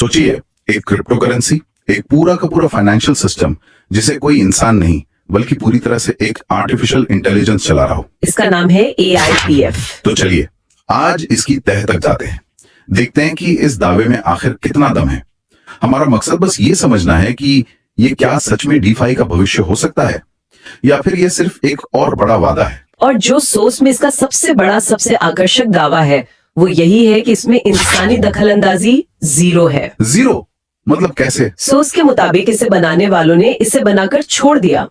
सोचिए, एक crypto currency, एक पूरा का पूरा फाइनेंशियल सिस्टम जिसे कोई इंसान नहीं बल्कि पूरी तरह से एक आर्टिफिशियल इंटेलिजेंस चला रहा हो। इसका नाम है AIPF। तो चलिए आज इसकी तह तक जाते हैं, देखते हैं कि इस दावे में आखिर कितना दम है। हमारा मकसद बस ये समझना है कि ये क्या सच में डीफाई का भविष्य हो सकता है या फिर ये सिर्फ एक और बड़ा वादा है। और जो सोर्स में इसका सबसे बड़ा, सबसे आकर्षक दावा है वो यही है कि इसमें इंसानी दखलंदाजी जीरो है। जीरो मतलब कैसे? सोर्स के मुताबिक इसे बनाने वालों ने इसे बनाकर छोड़ दिया,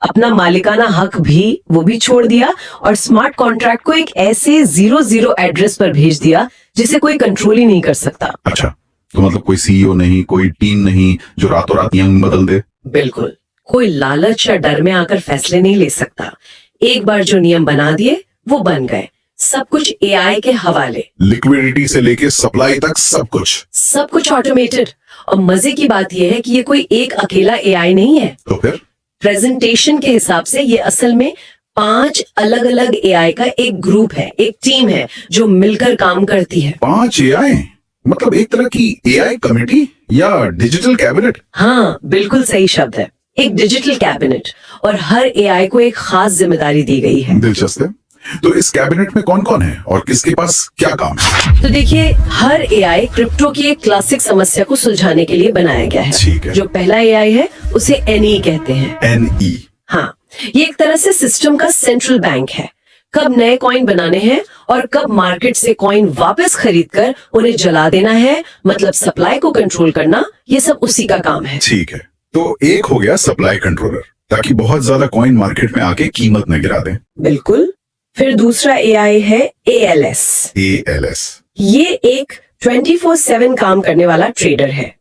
अपना मालिकाना हक भी वो भी छोड़ दिया और स्मार्ट कॉन्ट्रैक्ट को एक ऐसे 00 एड्रेस पर भेज दिया जिसे कोई कंट्रोल ही नहीं कर सकता। अच्छा, तो मतलब कोई सीईओ नहीं, कोई टीम नहीं जो रातों रात नियम बदल दे। बिल्कुल, कोई लालच या डर में आकर फैसले नहीं ले सकता। एक बार जो नियम बना दिए वो बन गए, सब कुछ AI के हवाले। लिक्विडिटी से लेके सप्लाई तक सब कुछ ऑटोमेटेड। और मजे की बात यह है कि ये कोई एक अकेला AI नहीं है। तो फिर प्रेजेंटेशन के हिसाब से ये असल में 5 अलग अलग AI का एक ग्रुप है, एक टीम है जो मिलकर काम करती है। 5 AI मतलब एक तरह की AI कमेटी या डिजिटल कैबिनेट? हाँ, बिल्कुल सही शब्द है, एक डिजिटल कैबिनेट। और हर AI को एक खास जिम्मेदारी दी गई है। दिलचस्प है। तो इस कैबिनेट में कौन कौन है और किसके पास क्या काम है? तो देखिए, हर AI क्रिप्टो की एक क्लासिक समस्या को सुलझाने के लिए बनाया गया है। ठीक है। जो पहला AI है उसे NE कहते हैं। NE? हाँ, ये एक तरह से सिस्टम का सेंट्रल बैंक है। कब नए कॉइन बनाने हैं और कब मार्केट से कॉइन वापस खरीदकर उन्हें जला देना है, मतलब सप्लाई को कंट्रोल करना, ये सब उसी का काम है। ठीक है, तो एक हो गया सप्लाई कंट्रोलर, ताकि बहुत ज्यादा कॉइन मार्केट में आके कीमत न गिरा दें। बिल्कुल। फिर दूसरा AI है ALS। ALS? ये एक 24/7 काम करने वाला ट्रेडर है।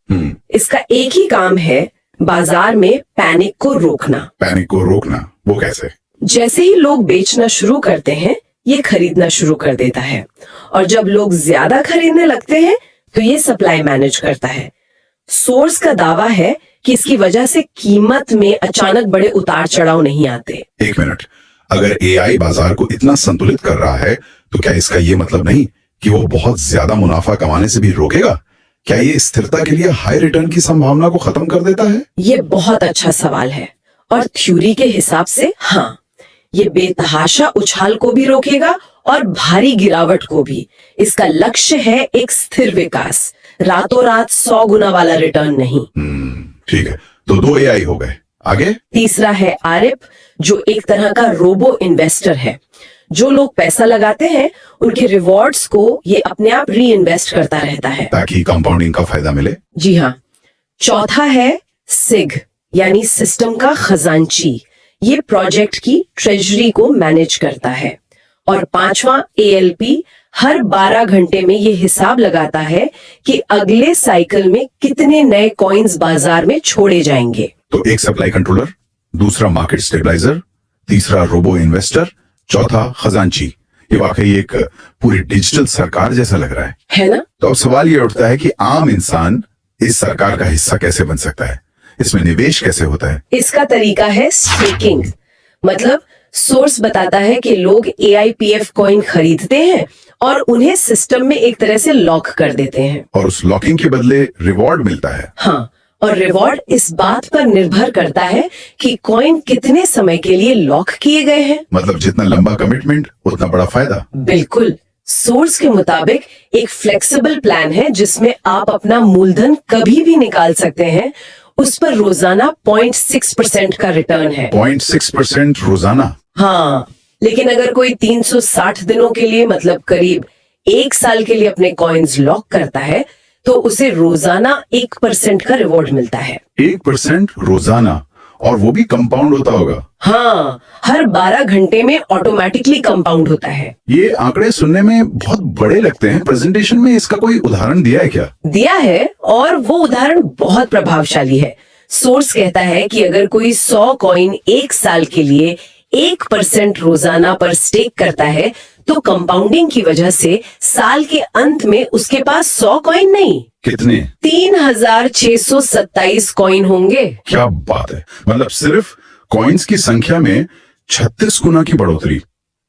इसका एक ही काम है बाजार में पैनिक को रोकना। पैनिक को रोकना? वो कैसे? जैसे ही लोग बेचना शुरू करते हैं ये खरीदना शुरू कर देता है, और जब लोग ज्यादा खरीदने लगते हैं तो ये सप्लाई मैनेज करता है। सोर्स का दावा है कि इसकी वजह से कीमत में अचानक बड़े उतार चढ़ाव नहीं आते। एक मिनट, अगर AI बाजार को इतना संतुलित कर रहा है तो क्या इसका ये मतलब नहीं कि वो बहुत ज्यादा मुनाफा कमाने से भी रोकेगा? क्या ये स्थिरता के लिए हाई रिटर्न की संभावना को खत्म कर देता है? ये बहुत अच्छा सवाल है, और थ्योरी के हिसाब से हाँ, ये बेतहाशा उछाल को भी रोकेगा और भारी गिरावट को भी। इसका लक्ष्य है एक स्थिर विकास, रातों रात 100 गुना वाला रिटर्न नहीं। ठीक है, तो 2 AI हो गए, आगे? तीसरा है ARIP, जो एक तरह का रोबो इन्वेस्टर है। जो लोग पैसा लगाते हैं उनके रिवॉर्ड्स को ये अपने आप री इन्वेस्ट करता रहता है, ताकि कंपाउंडिंग का फायदा मिले। जी हाँ। चौथा है SIG, यानी सिस्टम का खजांची। ये प्रोजेक्ट की ट्रेजरी को मैनेज करता है। और पांचवा ALP, हर 12 घंटे में ये हिसाब लगाता है कि अगले साइकिल में कितने नए कॉइन्स बाजार में छोड़े जाएंगे। तो एक सप्लाई कंट्रोलर, दूसरा मार्केट स्टेबलाइजर, तीसरा रोबो इन्वेस्टर, चौथा खजांची। ये वाकई एक पूरी डिजिटल सरकार जैसा लग रहा है ना? तो अब सवाल ये उठता है कि आम इंसान इस सरकार का हिस्सा कैसे बन सकता है? इसमें निवेश कैसे होता है? इसका तरीका है स्टेकिंग। मतलब सोर्स बताता है कि लोग AIPF कॉइन खरीदते हैं और उन्हें सिस्टम में एक तरह से लॉक कर देते हैं, और उस लॉकिंग के बदले रिवॉर्ड मिलता है। हाँ, और रिवॉर्ड इस बात पर निर्भर करता है कि कॉइन कितने समय के लिए लॉक किए गए हैं। मतलब जितना लंबा कमिटमेंट उतना बड़ा फायदा। बिल्कुल। सोर्स के मुताबिक एक फ्लेक्सिबल प्लान है जिसमें आप अपना मूलधन कभी भी निकाल सकते हैं। उस पर रोजाना 0.6% का रिटर्न है। 0.6% रोजाना? हाँ, लेकिन अगर कोई 360 दिनों के लिए, मतलब करीब 1 साल के लिए अपने कॉइन्स लॉक करता है तो उसे रोजाना 1% का रिवॉर्ड मिलता है। 1% रोजाना? और वो भी कंपाउंड होता होगा? हाँ, हर 12 घंटे में ऑटोमेटिकली कंपाउंड होता है। ये आंकड़े सुनने में बहुत बड़े लगते हैं। प्रेजेंटेशन में इसका कोई उदाहरण दिया है क्या? दिया है, और वो उदाहरण बहुत प्रभावशाली है। सोर्स कहता है कि अगर कोई 100 कॉइन 1 साल के लिए 1% रोजाना पर स्टेक करता है तो कंपाउंडिंग की वजह से साल के अंत में उसके पास 100 कॉइन नहीं, कितने? 3627 कॉइन होंगे। क्या बात है! मतलब सिर्फ कॉइन्स की संख्या में 36 गुना की बढ़ोतरी।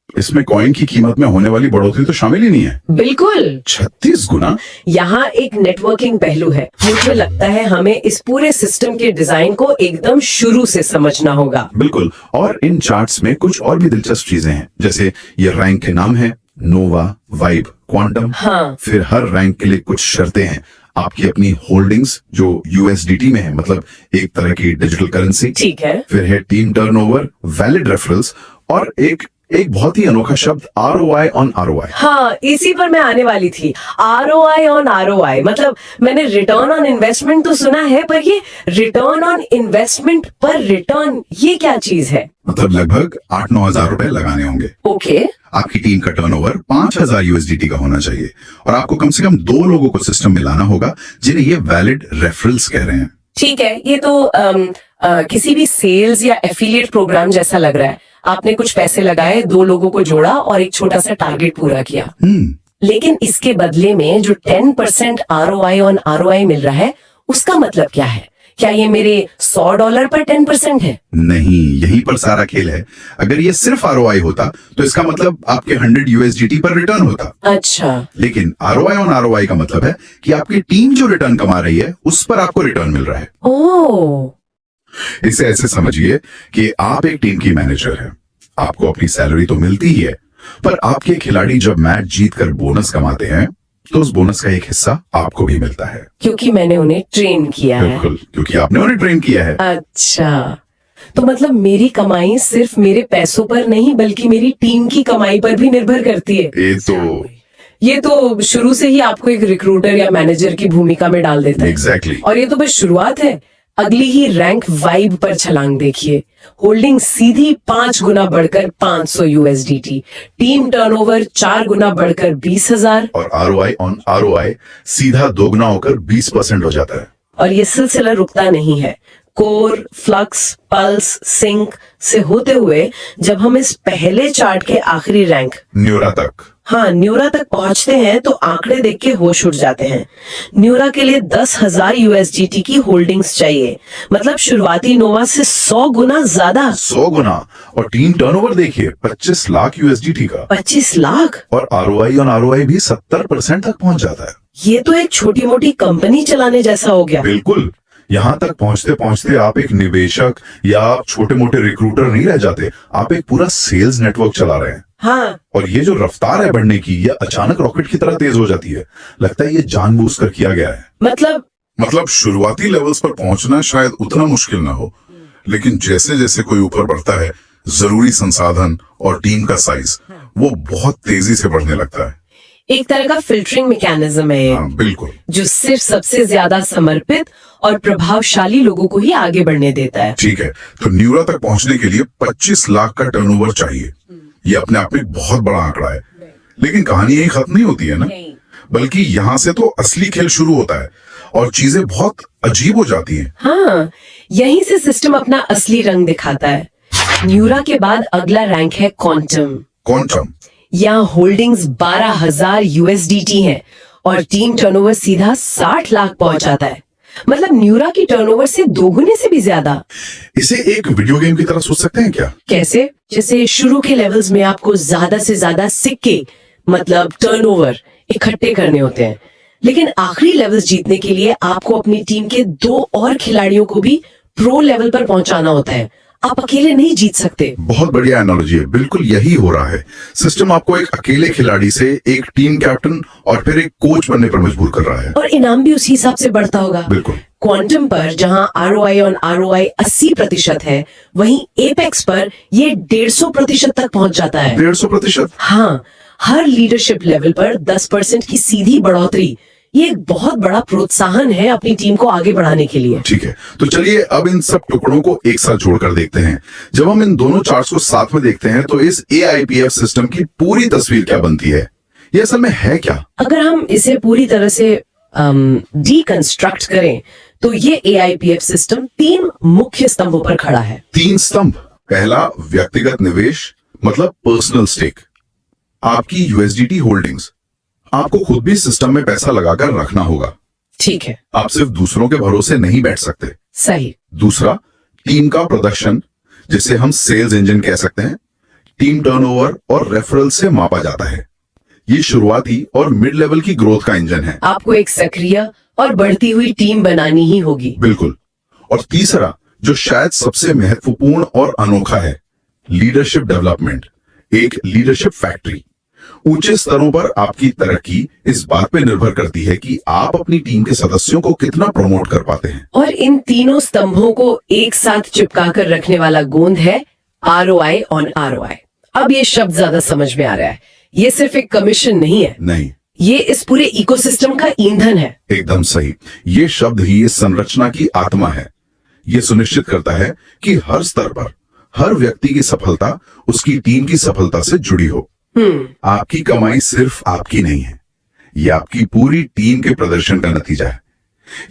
इसमें कॉइन की कीमत में होने वाली बढ़ोतरी तो शामिल ही नहीं है। बिल्कुल। 36 गुना। यहाँ एक नेटवर्किंग पहलू है। मुझे लगता है हमें इस पूरे सिस्टम के डिजाइन को एकदम शुरू से समझना होगा। बिल्कुल, और इन चार्ट्स में कुछ और भी दिलचस्प चीजें हैं, जैसे ये रैंक के नाम है, नोवा, वाइब, क्वांटम। हाँ। फिर हर रैंक के लिए कुछ शर्तें हैं। आपकी अपनी होल्डिंग्स जो यूएसडीटी में है, मतलब एक तरह की डिजिटल करेंसी। ठीक है। फिर है टीम टर्नओवर, वैलिड रेफरल्स, और एक बहुत ही अनोखा शब्द ROI ऑन ROI। हाँ, इसी पर मैं आने वाली थी। ROI ऑन ROI, मतलब मैंने रिटर्न ऑन इन्वेस्टमेंट तो सुना है, पर ये रिटर्न ऑन इन्वेस्टमेंट पर रिटर्न, ये क्या चीज है? मतलब लगभग 8-9 हजार रुपए लगाने होंगे। ओके। आपकी टीम का टर्नओवर 5,000 USDT का होना चाहिए, और आपको कम से कम 2 लोगों को सिस्टम में लाना होगा जिन्हें ये वैलिड रेफरल्स कह रहे हैं। ठीक है, ये तो किसी भी सेल्स या एफिलिएट प्रोग्राम जैसा लग रहा है। आपने कुछ पैसे लगाए, 2 लोगों को जोड़ा और एक छोटा सा टारगेट पूरा किया। लेकिन इसके बदले में जो 10% ROI ऑन ROI मिल रहा है, उसका मतलब क्या है? क्या ये मेरे $100 पर 10% है? नहीं, यहीं पर सारा खेल है। अगर ये सिर्फ ROI होता तो इसका मतलब आपके 100 USDT पर रिटर्न होता। अच्छा। लेकिन ROI ऑन ROI का मतलब है कि आपकी टीम जो रिटर्न कमा रही है उस पर आपको रिटर्न मिल रहा है। ओह। इसे ऐसे समझिए कि आप एक टीम की मैनेजर हैं। आपको अपनी सैलरी तो मिलती ही है, पर आपके खिलाड़ी जब मैच जीतकर बोनस कमाते हैं तो उस बोनस का एक हिस्सा आपको भी मिलता है। क्योंकि मैंने उन्हें ट्रेन किया है। बिल्कुल, क्योंकि आपने उन्हें ट्रेन किया है। अच्छा, तो मतलब मेरी कमाई सिर्फ मेरे पैसों पर नहीं, बल्कि मेरी टीम की कमाई पर भी निर्भर करती है। ये तो शुरू से ही आपको एक रिक्रूटर या मैनेजर की भूमिका में डाल देता है। एग्जैक्टली। और ये तो बस शुरुआत है। अगली ही रैंक वाइब पर छलांग देखिए। होल्डिंग सीधी 5 गुना बढ़कर 500 USDT, टीम टर्नओवर 4 गुना बढ़कर 20,000, और ROI ऑन ROI सीधा 2 गुना होकर 20% हो जाता है। और ये सिलसिला रुकता नहीं है। कोर, फ्लक्स, पल्स, सिंक से होते हुए जब हम इस पहले चार्ट के आखिरी रैंक न्यूरा तक पहुंचते हैं तो आंकड़े देख के होश उड़ जाते हैं। न्यूरा के लिए 10,000 USDT की होल्डिंग्स चाहिए, मतलब शुरुआती नोवा से 100 गुना ज्यादा। 100 गुना। और टीम टर्नओवर देखिए 25 लाख USDT का। 25 लाख। और ROI ऑन ROI भी 70% तक पहुंच जाता है। ये तो एक छोटी मोटी कंपनी चलाने जैसा हो गया। बिल्कुल, यहाँ तक पहुंचते पहुंचते आप एक निवेशक या छोटे मोटे रिक्रूटर नहीं रह जाते, आप एक पूरा सेल्स नेटवर्क चला रहे हैं। हाँ। और ये जो रफ्तार है बढ़ने की, ये अचानक रॉकेट की तरह तेज हो जाती है। लगता है ये जानबूझकर किया गया है। मतलब शुरुआती लेवल्स पर पहुंचना शायद उतना मुश्किल ना हो, लेकिन जैसे जैसे कोई ऊपर बढ़ता है, जरूरी संसाधन और टीम का साइज वो बहुत तेजी से बढ़ने लगता है। एक तरह का फिल्टरिंग मैकेनिज्म है ये। हाँ, बिल्कुल। जो सिर्फ सबसे ज्यादा समर्पित और प्रभावशाली लोगों को ही आगे बढ़ने देता है। ठीक है, तो न्यूरा तक पहुंचने के लिए 25 लाख का टर्नओवर चाहिए। ये अपने आप में एक बहुत बड़ा आंकड़ा है, लेकिन कहानी यही खत्म नहीं होती है ना, बल्कि यहाँ से तो असली खेल शुरू होता है और चीजें बहुत अजीब हो जाती हैं। हाँ, यहीं से सिस्टम अपना असली रंग दिखाता है। न्यूरा के बाद अगला रैंक है क्वांटम। यहाँ होल्डिंग्स 12,000 USDT है और टीम टर्नओवर सीधा 60 लाख पहुंच जाता है। मतलब न्यूरा की टर्नओवर से 2 गुने से भी ज्यादा। इसे एक वीडियो गेम की तरह सोच सकते हैं क्या? कैसे? जैसे शुरू के लेवल्स में आपको ज्यादा से ज्यादा सिक्के, मतलब टर्नओवर इकट्ठे करने होते हैं, लेकिन आखिरी लेवल्स जीतने के लिए आपको अपनी टीम के 2 और खिलाड़ियों को भी प्रो लेवल पर पहुंचाना होता है। आप अकेले नहीं जीत सकते। बहुत बढ़िया एनालॉजी है, बिल्कुल यही हो रहा है। सिस्टम आपको एक अकेले खिलाड़ी से एक टीम कैप्टन और फिर एक कोच बनने पर मजबूर कर रहा है, और इनाम भी उसी हिसाब से बढ़ता होगा। बिल्कुल। क्वांटम पर जहां ROI ऑन ROI 80% है, वहीं एपेक्स पर ये 150% तक पहुंच जाता है। 150%? हाँ, हर लीडरशिप लेवल पर 10% की सीधी बढ़ोतरी, ये एक बहुत बड़ा प्रोत्साहन है अपनी टीम को आगे बढ़ाने के लिए। ठीक है, तो चलिए अब इन सब टुकड़ों को एक साथ जोड़कर देखते हैं। जब हम इन दोनों चार्ट्स को साथ में देखते हैं तो इस AIPF सिस्टम की पूरी तस्वीर क्या बनती है? ये असल में है क्या? अगर हम इसे पूरी तरह से डीकंस्ट्रक्ट करें तो ये AIPF सिस्टम 3 मुख्य स्तंभों पर खड़ा है। 3 स्तंभ। पहला, व्यक्तिगत निवेश, मतलब पर्सनल स्टेक। आपकी USDT होल्डिंग्स, आपको खुद भी सिस्टम में पैसा लगाकर रखना होगा। ठीक है। आप सिर्फ दूसरों के भरोसे नहीं बैठ सकते। सही। दूसरा, टीम का प्रदर्शन, जिसे हम सेल्स इंजन कह सकते हैं। टीम टर्नओवर और रेफरल से मापा जाता है। ये शुरुआती और मिड लेवल की ग्रोथ का इंजन है। आपको एक सक्रिय और बढ़ती हुई टीम बनानी ही होगी। बिल्कुल। और तीसरा, जो शायद सबसे महत्वपूर्ण और अनोखा है, लीडरशिप डेवलपमेंट, एक लीडरशिप फैक्ट्री। ऊंचे स्तरों पर आपकी तरक्की इस बात पे निर्भर करती है कि आप अपनी टीम के सदस्यों को कितना प्रमोट कर पाते हैं। और इन तीनों स्तंभों को एक साथ चिपका कर रखने वाला गोंद है ROI ऑन ROI। अब ये शब्द ज्यादा समझ में आ रहा है। ये सिर्फ एक कमीशन नहीं है, नहीं, ये इस पूरे इकोसिस्टम का ईंधन है। एकदम सही। ये शब्द ही इस संरचना की आत्मा है। ये सुनिश्चित करता है कि हर स्तर पर हर व्यक्ति की सफलता उसकी टीम की सफलता से जुड़ी हो। आपकी कमाई सिर्फ आपकी नहीं है, ये आपकी पूरी टीम के प्रदर्शन का नतीजा है।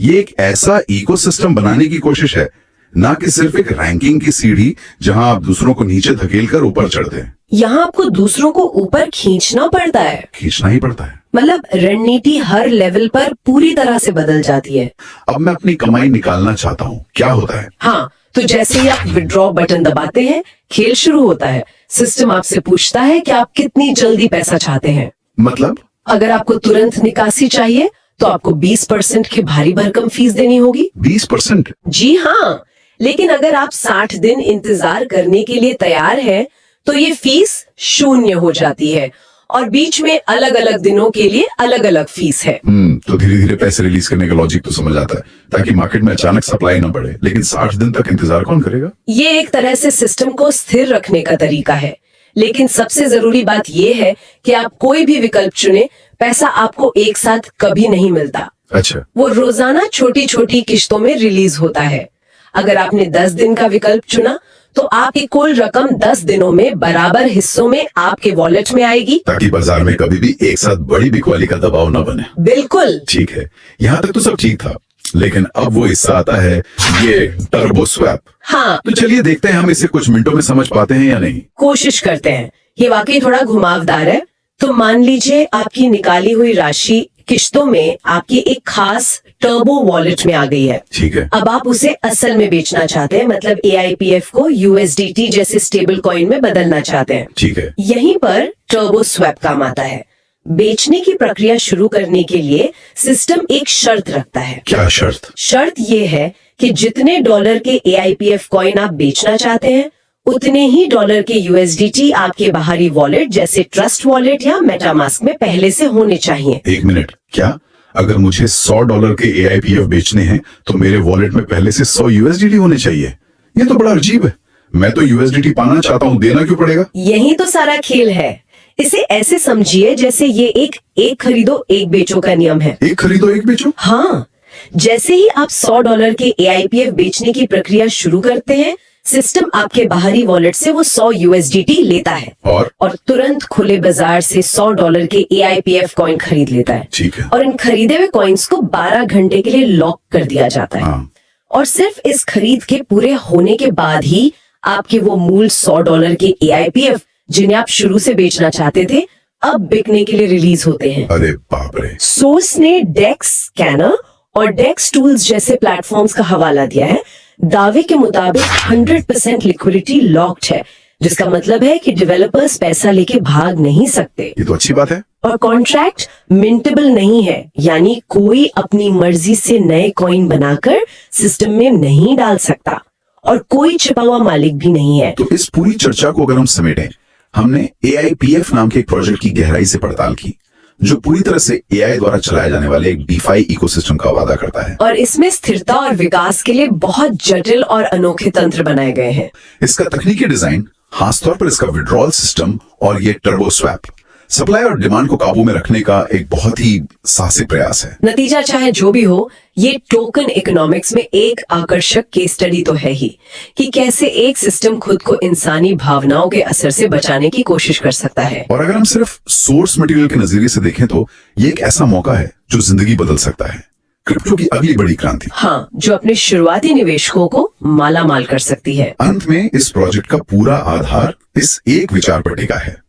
ये एक ऐसा इकोसिस्टम बनाने की कोशिश है, ना कि सिर्फ एक रैंकिंग की सीढ़ी जहां आप दूसरों को नीचे धकेलकर ऊपर चढ़ते हैं। यहाँ आपको दूसरों को ऊपर खींचना पड़ता है। खींचना ही पड़ता है। मतलब रणनीति हर लेवल पर पूरी तरह से बदल जाती है। अब मैं अपनी कमाई निकालना चाहता हूँ, क्या होता है? हाँ, तो जैसे ही आप विड्रॉ बटन दबाते हैं, खेल शुरू होता है। सिस्टम आपसे पूछता है कि आप कितनी जल्दी पैसा चाहते हैं। मतलब अगर आपको तुरंत निकासी चाहिए तो आपको 20% की भारी भरकम फीस देनी होगी। 20%? जी हाँ, लेकिन अगर आप 60 दिन इंतजार करने के लिए तैयार हैं, तो ये फीस 0 हो जाती है और बीच में अलग अलग दिनों के लिए अलग अलग फीस है। तो धीरे धीरे पैसे रिलीज करने का लॉजिक तो समझ आता है, ताकि मार्केट में अचानक सप्लाई ना बढ़े। लेकिन 60 दिन तक इंतजार कौन करेगा? ये एक तरह से सिस्टम को स्थिर रखने का तरीका है। लेकिन सबसे जरूरी बात यह है कि आप कोई भी विकल्प चुने, पैसा आपको एक साथ कभी नहीं मिलता। अच्छा, वो रोजाना छोटी छोटी किश्तों में रिलीज होता है। अगर आपने 10 दिन का विकल्प चुना, तो आपकी कुल रकम 10 दिनों में बराबर हिस्सों में आपके वॉलेट में आएगी, ताकि बाजार में कभी भी एक साथ बड़ी बिकवाली का दबाव न बने। बिल्कुल। ठीक है, यहाँ तक तो सब ठीक था, लेकिन अब वो हिस्सा आता है, ये टर्बो स्वैप। हाँ, तो चलिए देखते हैं हम इसे कुछ मिनटों में समझ पाते हैं या नहीं। कोशिश करते हैं। ये वाकई थोड़ा घुमावदार है। तो मान लीजिए आपकी निकाली हुई राशि किश्तों में आपकी एक खास टर्बो वॉलेट में आ गई है। ठीक है। अब आप उसे असल में बेचना चाहते हैं, मतलब AIPF को USDT जैसे स्टेबल कॉइन में बदलना चाहते हैं। ठीक है। यहीं पर टर्बो स्वैप काम आता है। बेचने की प्रक्रिया शुरू करने के लिए सिस्टम एक शर्त रखता है। क्या शर्त? शर्त ये है कि जितने डॉलर के AIPF कॉइन आप बेचना चाहते हैं, उतने ही डॉलर के USDT आपके बाहरी वॉलेट जैसे ट्रस्ट वॉलेट या मेटामास्क में पहले से होने चाहिए। एक मिनट, क्या अगर मुझे $100 के AIPF बेचने हैं तो मेरे वॉलेट में पहले से 100 USDT होने चाहिए? ये तो बड़ा अजीब है। मैं तो USDT पाना चाहता हूँ, देना क्यों पड़ेगा? यही तो सारा खेल है। इसे ऐसे समझिए जैसे ये एक खरीदो एक बेचो का नियम है। एक खरीदो एक बेचो? हाँ, जैसे ही आप $100 के AIPF बेचने की प्रक्रिया शुरू करते हैं, सिस्टम आपके बाहरी वॉलेट से वो 100 USDT लेता है और तुरंत खुले बाजार से $100 के AIPF कॉइन खरीद लेता है। ठीक है। और इन खरीदे हुए कॉइन्स को 12 घंटे के लिए लॉक कर दिया जाता है। हाँ। और सिर्फ इस खरीद के पूरे होने के बाद ही आपके वो मूल $100 के AIPF, जिन्हें आप शुरू से बेचना चाहते थे, अब बिकने के लिए रिलीज होते हैं। अरे बाप रे। सोर्स ने डेक्स स्कैनर और डेक्स टूल्स जैसे प्लेटफॉर्म्स का हवाला दिया है। दावे के मुताबिक 100% लिक्विडिटी लॉक्ड है, जिसका मतलब है कि डेवलपर्स पैसा लेके भाग नहीं सकते। ये तो अच्छी बात है। और कॉन्ट्रैक्ट मिंटेबल नहीं है, यानी कोई अपनी मर्जी से नए कॉइन बनाकर सिस्टम में नहीं डाल सकता और कोई छिपा हुआ मालिक भी नहीं है। तो इस पूरी चर्चा को अगर हम समेटें, हमने AIPF नाम के एक प्रोजेक्ट की गहराई से पड़ताल की, जो पूरी तरह से AI द्वारा चलाए जाने वाले एक DeFi इकोसिस्टम का वादा करता है। और इसमें स्थिरता और विकास के लिए बहुत जटिल और अनोखे तंत्र बनाए गए हैं। इसका तकनीकी डिजाइन, खासतौर पर इसका विड्रॉल सिस्टम और ये टर्बो स्वैप, सप्लाई और डिमांड को काबू में रखने का एक बहुत ही साहसिक प्रयास है। नतीजा चाहे जो भी हो, ये टोकन इकोनॉमिक्स में एक आकर्षक केस स्टडी तो है ही कि कैसे एक सिस्टम खुद को इंसानी भावनाओं के असर से बचाने की कोशिश कर सकता है। और अगर हम सिर्फ सोर्स मटेरियल के नजरिए से देखें तो ये एक ऐसा मौका है जो जिंदगी बदल सकता है। क्रिप्टो की अगली बड़ी क्रांति। हाँ, जो अपने शुरुआती निवेशकों को माला माल कर सकती है। अंत में इस प्रोजेक्ट का पूरा आधार इस एक विचार पर टिका है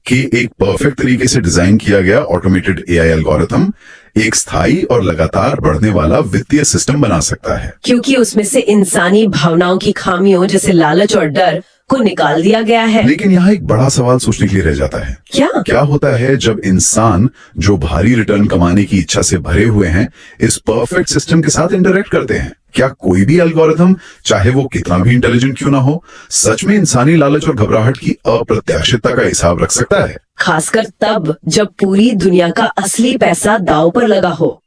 कि एक परफेक्ट तरीके से डिजाइन किया गया ऑटोमेटेड AI एल्गोरिथम एक स्थायी और लगातार बढ़ने वाला वित्तीय सिस्टम बना सकता है। क्योंकि उसमें से इंसानी भावनाओं की खामियों जैसे लालच और डर को निकाल दिया गया है। लेकिन यहाँ एक बड़ा सवाल सोचने के लिए रह जाता है। क्या होता है जब इंसान जो भारी रिटर्न कमाने की इच्छा से भरे हुए हैं इस परफेक्ट सिस्टम के साथ इंटरेक्ट करते हैं? क्या कोई भी एल्गोरिथम, चाहे वो कितना भी इंटेलिजेंट क्यों ना हो, सच में इंसानी लालच और घबराहट की अप्रत्याशितता का हिसाब रख सकता है? खासकर तब जब पूरी दुनिया का असली पैसा दांव पर लगा हो।